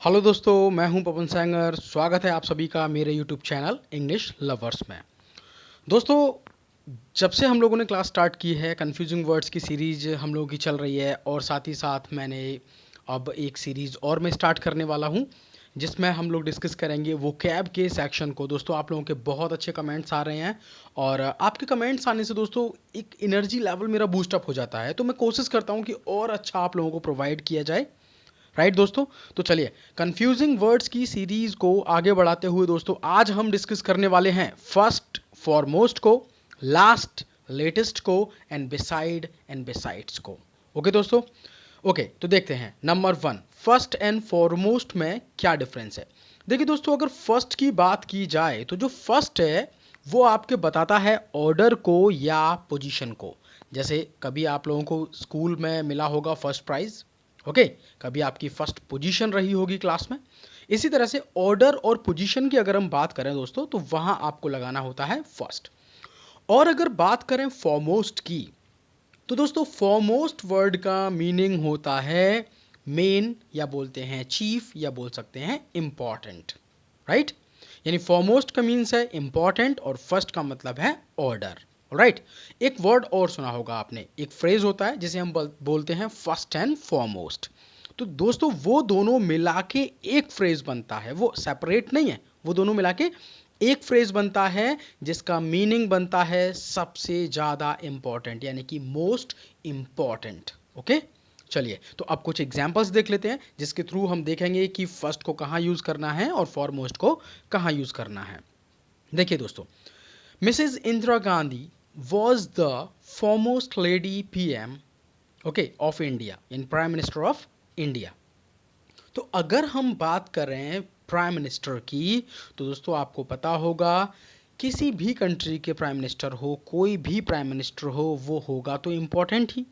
Hello दोस्तों, मैं हूं पवन सैंगर। स्वागत है आप सभी का मेरे यूट्यूब चैनल इंग्लिश लवर्स में। दोस्तों, जब से हम लोगों ने क्लास स्टार्ट की है, कंफ्यूजिंग वर्ड्स की सीरीज हम लोगों की चल रही है और साथ ही साथ मैंने अब एक सीरीज और मैं स्टार्ट करने वाला हूं जिसमें हम लोग डिस्कस करेंगे वो कैब के सेक्शन को। दोस्तों, आप लोगों के बहुत अच्छे कमेंट्स आ रहे हैं और आपके कमेंट्स आने से दोस्तों एक एनर्जी लेवल मेरा बूस्टअप हो जाता है, तो मैं कोशिश करता हूं कि और अच्छा आप लोगों को प्रोवाइड किया जाए। राइट दोस्तों, तो चलिए कंफ्यूजिंग वर्ड्स की सीरीज को आगे बढ़ाते हुए दोस्तों आज हम डिस्कस करने वाले हैं फर्स्ट फॉरमोस्ट को, लास्ट लेटेस्ट को एंड बिसाइड्स को। ओके दोस्तों, ओके तो देखते हैं number one, first and foremost में क्या डिफरेंस है। देखिए दोस्तों, अगर फर्स्ट की बात की जाए तो जो फर्स्ट है वो आपके बताता है ऑर्डर को या पोजीशन को। जैसे कभी आप लोगों को स्कूल में मिला होगा फर्स्ट प्राइज, ओके कभी आपकी फर्स्ट पोजीशन रही होगी क्लास में। इसी तरह से ऑर्डर और पोजीशन की अगर हम बात करें दोस्तों तो वहां आपको लगाना होता है फर्स्ट। और अगर बात करें फॉरमोस्ट की तो दोस्तों फॉरमोस्ट वर्ड का मीनिंग होता है मेन, या बोलते हैं चीफ, या बोल सकते हैं इंपॉर्टेंट। राइट, यानी फॉरमोस्ट का मीन्स है इंपॉर्टेंट और फर्स्ट का मतलब है ऑर्डर। राइट, एक वर्ड और सुना होगा आपने, एक फ्रेज होता है जिसे हम बोलते हैं फर्स्ट एंड फॉरमोस्ट। तो दोस्तों वो दोनों मिला के एक फ्रेज बनता है, वो सेपरेट नहीं है, वो दोनों मिला के एक फ्रेज बनता है जिसका मीनिंग बनता है सबसे ज्यादा इंपॉर्टेंट, यानी कि मोस्ट इंपॉर्टेंट। ओके, चलिए तो अब कुछ एग्जांपल्स देख लेते हैं जिसके थ्रू हम देखेंगे कि फर्स्ट को कहाँ यूज करना है और फॉरमोस्ट को कहाँ यूज करना है। देखिए दोस्तों, Mrs Indira Gandhi was the foremost lady PM, okay, of India, in Prime Minister of India। तो अगर हम बात कर रहे हैं प्राइम मिनिस्टर की तो दोस्तों आपको पता होगा किसी भी कंट्री के प्राइम मिनिस्टर हो, कोई भी प्राइम मिनिस्टर हो, वो होगा तो इम्पोर्टेंट ही।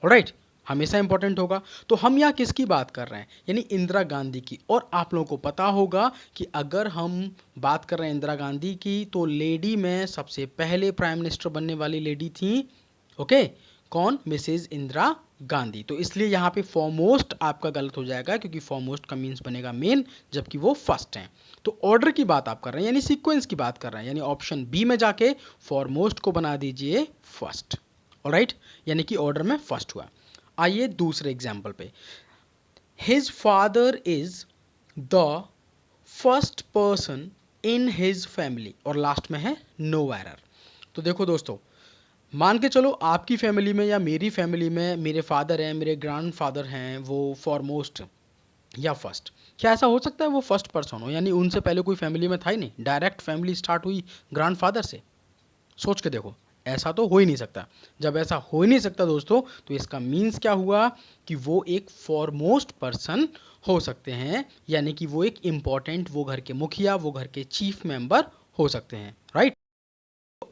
राइट, हमेशा इंपॉर्टेंट होगा। तो हम यहाँ किसकी बात कर रहे हैं, यानी इंदिरा गांधी की। और आप लोगों को पता होगा कि अगर हम बात कर रहे हैं इंदिरा गांधी की तो लेडी में सबसे पहले प्राइम मिनिस्टर बनने वाली लेडी थी, ओके, कौन, मिसेज इंदिरा गांधी। तो इसलिए यहाँ पे फॉरमोस्ट आपका गलत हो जाएगा क्योंकि फॉरमोस्ट का मीन्स बनेगा मेन, जबकि वो फर्स्ट हैं। तो ऑर्डर की बात आप कर रहे हैं, यानी सीक्वेंस की बात कर रहे हैं, यानी ऑप्शन बी में जाके फॉरमोस्ट को बना दीजिए फर्स्ट। ऑलराइट, यानी कि ऑर्डर में फर्स्ट हुआ। आइए दूसरे एग्जाम्पल पे, his father is the first person in his family, और लास्ट में है नो एरर। तो देखो दोस्तों, मान के चलो आपकी फैमिली में या मेरी फैमिली में मेरे फादर हैं, मेरे ग्रैंड फादर हैं, वो फॉरमोस्ट या फर्स्ट। क्या ऐसा हो सकता है वो फर्स्ट पर्सन हो, यानी उनसे पहले कोई फैमिली में था ही नहीं, डायरेक्ट फैमिली स्टार्ट हुई ग्रैंड फादर से? सोच के देखो, ऐसा तो हो ही नहीं सकता। जब ऐसा हो ही नहीं सकता दोस्तों, तो इसका मीन्स क्या हुआ कि वो एक फॉरमोस्ट पर्सन हो सकते हैं, यानी कि वो एक इंपॉर्टेंट, वो घर के मुखिया, वो घर के चीफ मेंबर हो सकते हैं। राइट,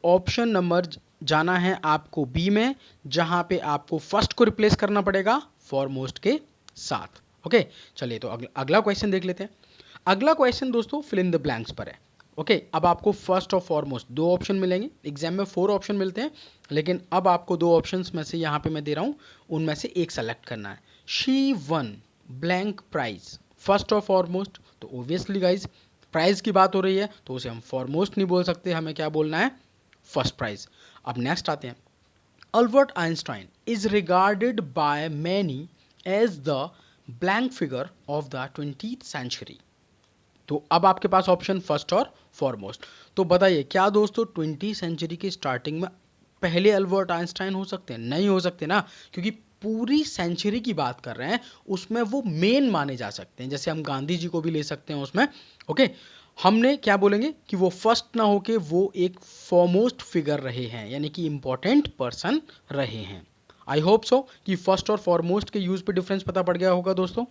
ऑप्शन नंबर जाना है आपको बी में, जहां पे आपको फर्स्ट को रिप्लेस करना पड़ेगा फॉरमोस्ट के साथ। ओके, चलिए तो अगला क्वेश्चन देख लेते हैं। अगला क्वेश्चन दोस्तों फिल इन द ब्लैंक्स पर है। ओके, अब आपको फर्स्ट और फॉरमोस्ट दो ऑप्शन मिलेंगे। एग्जाम में 4 ऑप्शन मिलते हैं, लेकिन अब आपको 2 ऑप्शंस में से यहाँ पे मैं दे रहा हूँ, उनमें से एक सेलेक्ट करना है। She won blank prize, first और फॉरमोस्ट। तो ओब्वियसली गाइज प्राइज की बात हो रही है तो उसे हम फॉरमोस्ट नहीं बोल सकते, हमें क्या बोलना है, फर्स्ट प्राइज। अब नेक्स्ट आते हैं, Albert Einstein is regarded by many as the blank figure of the 20th century. तो अब आपके पास ऑप्शन फर्स्ट और फॉरमोस्ट। तो बताइए क्या दोस्तों 20वीं सेंचुरी की स्टार्टिंग में पहले अल्बर्ट आइंस्टाइन हो सकते हैं? नहीं हो सकते ना, क्योंकि पूरी सेंचुरी की बात कर रहे हैं, उसमें वो मेन माने जा सकते हैं। जैसे हम गांधी जी को भी ले सकते हैं उसमें। ओके, हमने क्या बोलेंगे कि वो फर्स्ट ना होके वो एक फॉरमोस्ट फिगर रहे हैं, यानी कि इंपॉर्टेंट पर्सन रहे हैं। आई होप सो कि फर्स्ट और फॉरमोस्ट के यूज पे डिफरेंस पता पड़ गया होगा दोस्तों।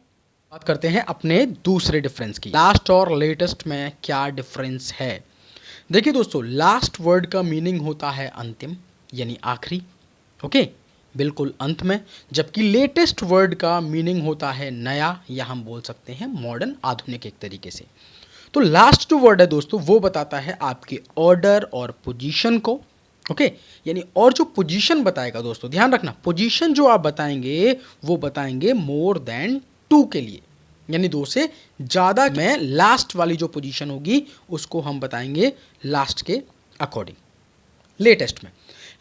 बात करते हैं अपने दूसरे डिफरेंस की, लास्ट और लेटेस्ट में क्या डिफरेंस है। देखिए दोस्तों, लास्ट वर्ड का मीनिंग होता है अंतिम, यानी आखिरी, ओके, बिल्कुल अंत में। जबकि लेटेस्ट वर्ड का मीनिंग होता है नया, या हम बोल सकते हैं मॉडर्न, आधुनिक एक तरीके से। तो लास्ट जो वर्ड है दोस्तों वो बताता है आपके ऑर्डर और पोजीशन को, ओके, यानी और जो पोजीशन बताएगा दोस्तों, ध्यान रखना, पोजीशन जो आप बताएंगे वो बताएंगे मोर देन 2 के लिए। यानी 2 से ज़्यादा में लास्ट वाली जो पोजीशन होगी उसको हम बताएंगे लास्ट के अकॉर्डिंग। लेटेस्ट में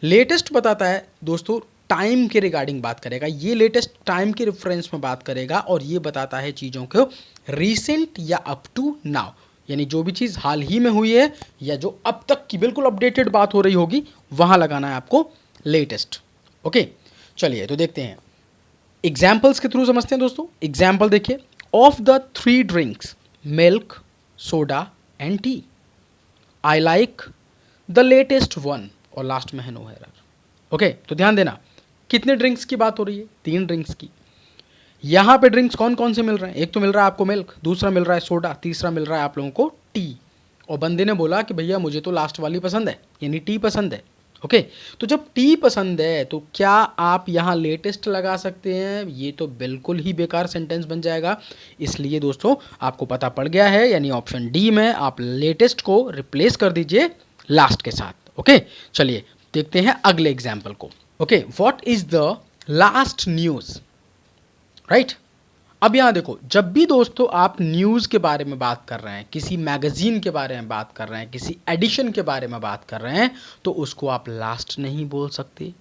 लेटेस्ट बताता है दोस्तों टाइम के रिगार्डिंग बात करेगा, ये लेटेस्ट टाइम के रेफरेंस में बात करेगा और ये बताता है चीज़ों को रीसेंट या अप टू नाउ, यानी जो भी चीज़ हाल ही में हुई है या जो अब तक की बिल्कुल अपडेटेड बात हो रही होगी वहाँ लगाना है आपको लेटेस्ट। ओके, चलिए तो देखते हैं एग्जाम्पल्स के थ्रू समझते हैं दोस्तों। एग्जाम्पल देखिए, of the 3 drinks milk soda and T I like the latest one, और लास्ट में है नो एरर। ओके, तो ध्यान देना कितने ड्रिंक्स की बात हो रही है, 3 ड्रिंक्स की। यहाँ पे ड्रिंक्स कौन कौन से मिल रहे हैं, एक तो मिल रहा है आपको मिल्क, दूसरा मिल रहा है सोडा, तीसरा मिल रहा है आप लोगों को टी। और बंदे ने बोला कि भैया मुझे तो लास्ट वाली पसंद है, यानी टी पसंद है। ओके, तो जब टी पसंद है तो क्या आप यहाँ लेटेस्ट लगा सकते हैं? ये तो बिल्कुल ही बेकार सेंटेंस बन जाएगा। इसलिए दोस्तों आपको पता पड़ गया है, यानी ऑप्शन डी में आप लेटेस्ट को रिप्लेस कर दीजिए लास्ट के साथ। ओके, चलिए देखते हैं अगले एग्जाम्पल को। Okay, what is the last news, right. अब यहाँ देखो, जब भी दोस्तों आप न्यूज़ के बारे में बात कर रहे हैं, किसी मैगजीन के बारे में बात कर रहे हैं, किसी एडिशन के बारे में बात कर रहे हैं, तो उसको आप लास्ट नहीं बोल सकते,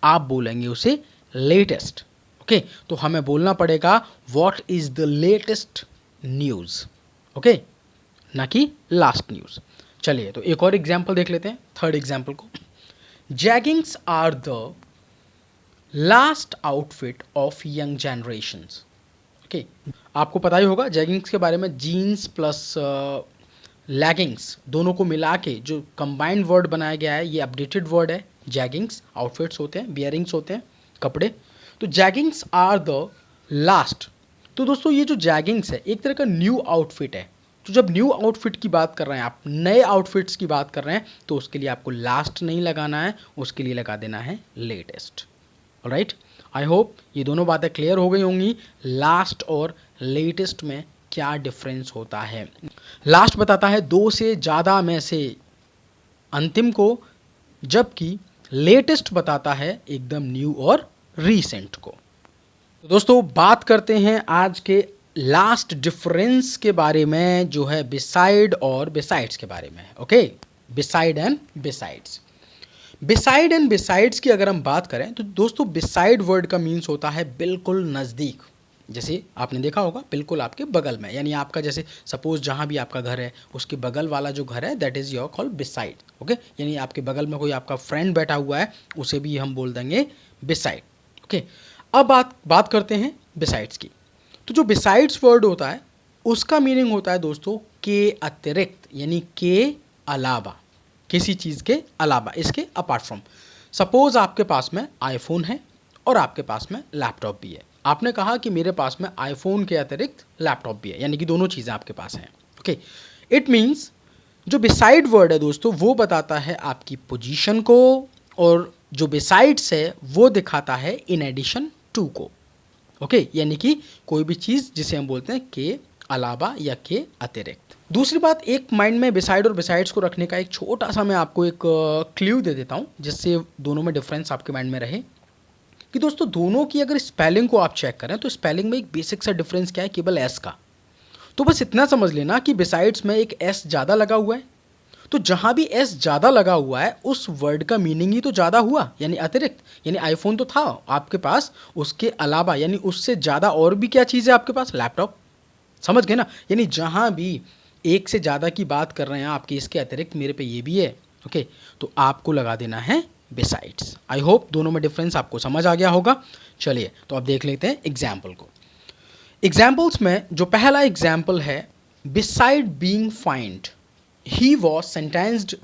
आप बोलेंगे उसे लेटेस्ट। ओके, तो हमें बोलना पड़ेगा what is the latest news, okay, ना कि लास्ट न्यूज़। चलिए तो एक और एग्जाम्पल देख लेते हैं, थर्ड एग्जाम्पल को। Jeggings are the last outfit of young generations. Okay, आपको पता ही होगा जैगिंग्स के बारे में, जीन्स प्लस लैगिंग्स दोनों को मिला के जो कंबाइंड वर्ड बनाया गया है, ये अपडेटेड वर्ड है। जैगिंग्स आउटफिट्स होते हैं, बियरिंग्स होते हैं, कपड़े। तो जैगिंग्स आर द लास्ट। तो दोस्तों ये जो जैगिंग्स है एक तरह का न्यू आउटफिट है। तो जब न्यू आउटफिट की बात कर रहे हैं, आप नए आउटफिट्स की बात कर रहे हैं, तो उसके लिए आपको लास्ट नहीं लगाना है, उसके लिए लगा देना है लेटेस्ट। ऑलराइट, आई होप ये दोनों बातें क्लियर हो गई होंगी, लास्ट और लेटेस्ट में क्या डिफरेंस होता है। लास्ट बताता है 2 से ज़्यादा में से अंतिम को, जबकि लेटेस्ट बताता है एकदम न्यू और रीसेंट को। तो दोस्तों बात करते हैं आज के लास्ट डिफरेंस के बारे में, जो है बिसाइड और बिसाइड्स के बारे में। Okay, beside and besides. Beside and besides की अगर हम बात करें तो दोस्तों बिसाइड वर्ड का मीन्स होता है बिल्कुल नज़दीक। जैसे आपने देखा होगा बिल्कुल आपके बगल में, यानी आपका जैसे सपोज जहाँ भी आपका घर है उसके बगल वाला जो घर है that is your call beside. Okay, यानी आपके बगल में कोई आपका फ्रेंड बैठा हुआ है उसे भी हम बोल देंगे बिसाइड। ओके, अब बात करते हैं बिसाइड्स की। तो जो बिसाइड्स वर्ड होता है उसका मीनिंग होता है दोस्तों के अतिरिक्त, यानी के अलावा, किसी चीज़ के अलावा, इसके अपार्ट फ्रॉम। सपोज आपके पास में आईफोन है और आपके पास में लैपटॉप भी है। आपने कहा कि मेरे पास में आईफोन के अतिरिक्त लैपटॉप भी है, यानी कि दोनों चीज़ें आपके पास हैं। ओके, इट मीन्स जो बिसाइड वर्ड है दोस्तों वो बताता है आपकी पोजीशन को, और जो बिसाइड्स है वो दिखाता है इन एडिशन टू को। ओके, यानी कि कोई भी चीज़ जिसे हम बोलते हैं के अलावा या के अतिरिक्त। दूसरी बात, एक माइंड में बिसाइड और बिसाइड्स को रखने का एक छोटा सा मैं आपको एक क्ल्यू दे देता हूँ, जिससे दोनों में डिफरेंस आपके माइंड में रहे कि दोस्तों दोनों की अगर स्पेलिंग को आप चेक करें तो स्पेलिंग में एक बेसिक सा डिफरेंस क्या है, केवल एस का। तो बस इतना समझ लेना कि बिसाइड्स में एक एस ज़्यादा लगा हुआ है, तो जहाँ भी एस ज़्यादा लगा हुआ है उस वर्ड का मीनिंग ही तो ज़्यादा हुआ, यानी अतिरिक्त। यानी आईफोन तो था आपके पास, उसके अलावा यानी उससे ज़्यादा और भी क्या चीज़ है आपके पास, लैपटॉप। समझ गए ना, यानी जहाँ भी एक से ज़्यादा की बात कर रहे हैं आपके, इसके अतिरिक्त मेरे पे ये भी है। ओके, तो आपको लगा देना है बिसाइड्स। आई होप दोनों में डिफरेंस आपको समझ आ गया होगा। चलिए तो अब देख लेते हैं एग्जाम्पल को। एग्जाम्पल्स में जो पहला एग्जाम्पल है, beside being fined he was sentenced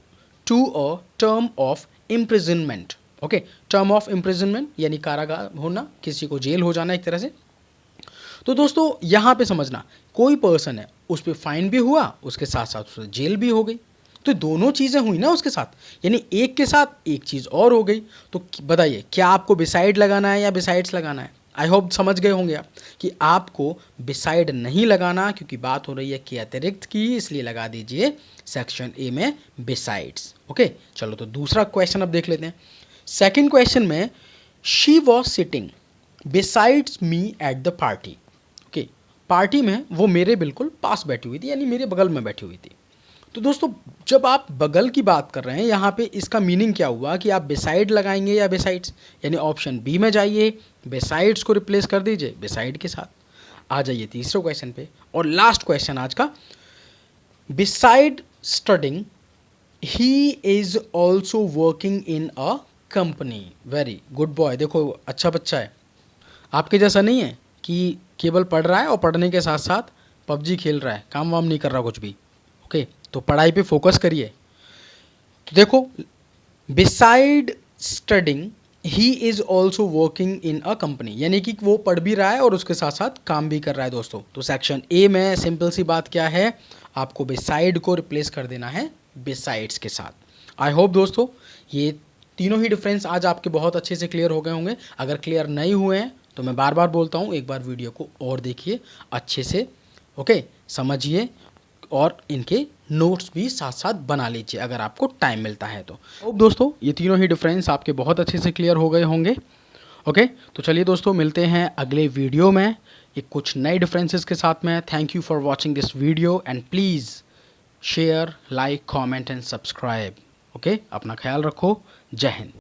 to a term of imprisonment. Okay, term of imprisonment यानी कारागार होना, किसी को जेल हो जाना एक तरह से। तो दोस्तों यहाँ पे समझना, कोई पर्सन है उस पर फाइन भी हुआ, उसके साथ साथ उसे जेल भी हो गई, तो दोनों चीज़ें हुई ना उसके साथ, यानी एक के साथ एक चीज़ और हो गई। तो बताइए क्या आपको बिसाइड लगाना है या बिसाइड्स लगाना है? आई होप समझ गए होंगे आप कि आपको बिसाइड नहीं लगाना, क्योंकि बात हो रही है के अतिरिक्त की, इसलिए लगा दीजिए सेक्शन ए में बिसाइड्स। ओके, चलो तो दूसरा क्वेश्चन अब देख लेते हैं। सेकेंड क्वेश्चन में, she was sitting besides me at the party. Okay, party में वो मेरे बिल्कुल पास बैठी हुई थी, यानी मेरे बगल में बैठी हुई थी। तो दोस्तों जब आप बगल की बात कर रहे हैं यहाँ पे, इसका मीनिंग क्या हुआ कि आप बिसाइड लगाएंगे या बिसाइड्स, यानी ऑप्शन बी में जाइए, बिसाइड्स को रिप्लेस कर दीजिए बिसाइड के साथ। आ जाइए तीसरे क्वेश्चन पे, और लास्ट क्वेश्चन आज का। Beside studying he is also working in a company. Very good boy. देखो अच्छा बच्चा है, आपके जैसा नहीं है कि केवल पढ़ रहा है और पढ़ने के साथ साथ पबजी खेल रहा है, काम वाम नहीं कर रहा कुछ भी। ओके, तो पढ़ाई पे फोकस करिए। तो देखो, beside studying he is also working in a company, यानी कि वो पढ़ भी रहा है और उसके साथ साथ काम भी कर रहा है दोस्तों। तो सेक्शन ए में सिंपल सी बात क्या है, आपको बिसाइड को रिप्लेस कर देना है बिसाइड्स के साथ। आई होप दोस्तों ये तीनों ही डिफरेंस आज आपके बहुत अच्छे से क्लियर हो गए होंगे। अगर क्लियर नहीं हुए हैं तो मैं बार बार बोलता हूँ, एक बार वीडियो को और देखिए अच्छे से, ओके, समझिए, और इनके नोट्स भी साथ साथ बना लीजिए अगर आपको टाइम मिलता है तो। अब दोस्तों ये तीनों ही डिफरेंस आपके बहुत अच्छे से क्लियर हो गए होंगे। ओके, तो चलिए दोस्तों मिलते हैं अगले वीडियो में एक कुछ नए डिफरेंसेस के साथ में। Thank you for watching this video and please share, like, comment and subscribe. Okay, अपना ख्याल रखो। जय हिंद।